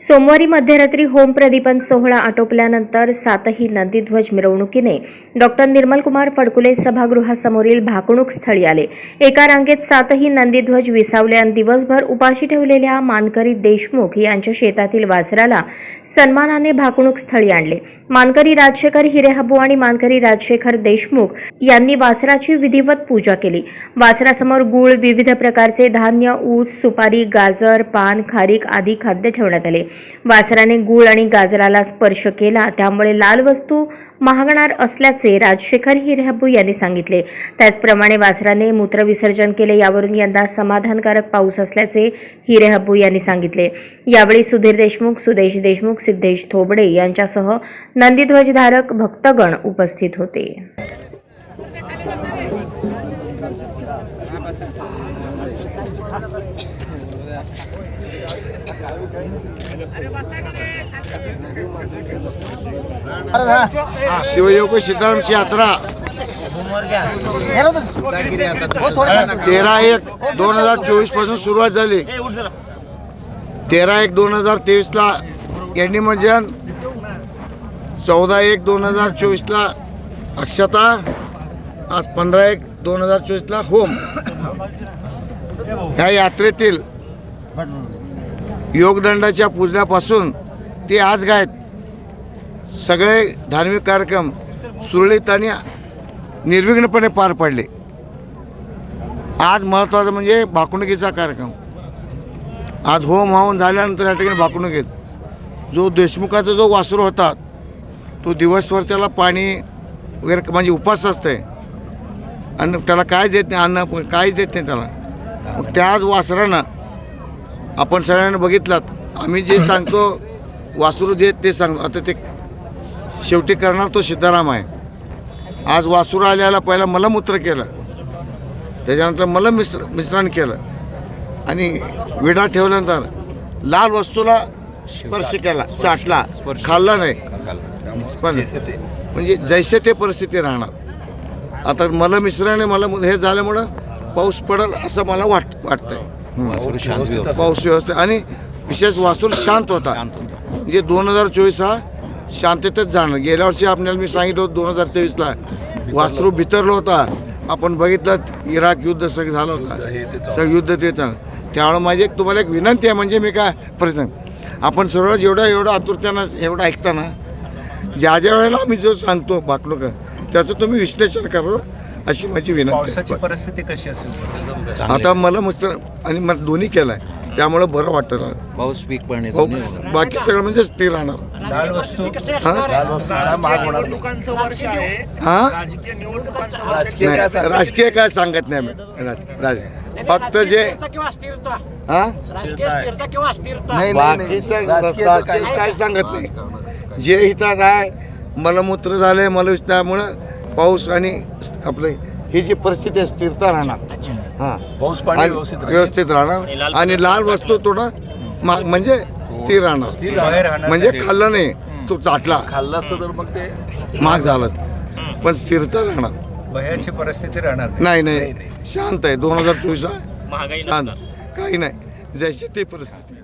सोमवारी मध्यरात्री होम प्रदीपन सोहळा आटोपल्यानंतर सातही नंदीध्वज मिरवणुकीने डॉक्टर निर्मलकुमार फडकुले सभागृहासमोरील भाकणूक स्थळी आले। एका रांगेत सातही नंदीध्वज विसावले आणि दिवसभर उपाशी ठेवलेल्या मानकरी देशमुख यांच्या शेतातील वासराला सन्मानाने भाकणूक स्थळी आणले। मानकरी राजशेखर हिरेहाबू आणि मानकरी राजशेखर देशमुख यांनी वासराची विधिवत पूजा केली। वासरासमोर गूळ, विविध प्रकारचे धान्य, ऊस, सुपारी, गाजर, पान, खारीक आदी खाद्य ठेवण्यात आले। वासराने गूळ आणि गाजराला स्पर्श केला, त्यामुळे लाल वस्तू महागणार असल्याचे राजशेखर हिरेहाबू यांनी सांगितले। त्याचप्रमाणे वासराने मूत्रविसर्जन केले, यावरून यंदा समाधानकारक पाऊस असल्याचे हिरेहाबू यांनी सांगितले। यावेळी सुधीर देशमुख, सुदेश देशमुख, सिद्धेश थोबडे यांच्यासह नंदीध्वजधारक भक्तगण उपस्थित होते। शिवयोग सीतारामची यात्रा 13/1/2024 पासून सुरुवात झाली। 13/1/2023 ला यज्ञमंजन, 14/1/2024 ला अक्षता, आज 15/1/2024 ला होम। ह्या यात्रेतील योगदंडाच्या पूजनापासून ते आज गायत सगळे धार्मिक कार्यक्रम सुरळीत आणि निर्विघ्नपणे पार पडले। आज महत्त्वाचं म्हणजे भाकणुकीचा कार्यक्रम। आज होम हवन झाल्यानंतर या ठिकाणी भाकणुकीत जो देशमुखाचा जो वासरू होता तो दिवसभर त्याला पाणी वगैरे म्हणजे उपास असते आणि त्याला काय देत नाही, अन्न काहीच देत नाही त्याला। मग त्याच वासरानं आपण सगळ्यांना बघितलात, आम्ही जे सांगतो वासरू देत ते सांगतो। आता ते शेवटी करणार तो सिद्धाराम आहे। आज वासरू आल्याला पहिला मलमूत्र केलं, त्याच्यानंतर मिश्रण केलं आणि विडा ठेवल्यानंतर लाल वस्तूला स्पर्श केला, चाटला, खाल्ला नाही, पण म्हणजे जैसे ते परिस्थिती राहणार। आता मलमिश्रण हे झाल्यामुळं पाऊस पडेल असं मला वाटतंय। पाऊस व्यवस्थित आणि विशेष वासूर शांत होता। म्हणजे 2024 हा शांततेत जाणं। गेल्या वर्षी आपल्याला मी सांगितलं होतं 2023 ला वासरू बिथरला होता। आपण बघितलं इराक युद्ध सगळं झालं होतं, सगळं युद्ध ते चाललं। त्यामुळे माझी तुम्हाला एक विनंती आहे, म्हणजे मी काय प्रसंग आपण सर्व एवढं आतुरतेनं एवढं ऐकताना ज्या वेळेला आम्ही जो सांगतो भाकणूक त्याचं तुम्ही विश्लेषण करा अशी माझी विनंती आहे। परिस्थिती कशी असेल आता मला मस्त आणि मला दोन्ही केलाय, त्यामुळे बरं वाटतं। पाऊस पीक पण बाकी सगळं म्हणजे स्थिर राहणार। राजकीय काय सांगत नाही आम्ही, राजकीय फक्त जे बाकीचं काय सांगत नाही। जे इथं आहे मलमूत्र झालंय, मलविष्ठामुळं पाऊस आणि आपलं ही जी परिस्थिती आहे स्थिरता राहणार। हां, पाऊस पाणी व्यवस्थित राहणार आणि लाल वस्तू थोडं म्हणजे स्थिर राहणार। म्हणजे खाल्लं नाही, तो चाटला खाल्लं असतं तर मग ते महाग झालं, पण स्थिरता राहणार। भयाची परिस्थिती राहणार नाही, शांत आहे। 2024 शांत, काही नाही, जैसे ते परिस्थिती।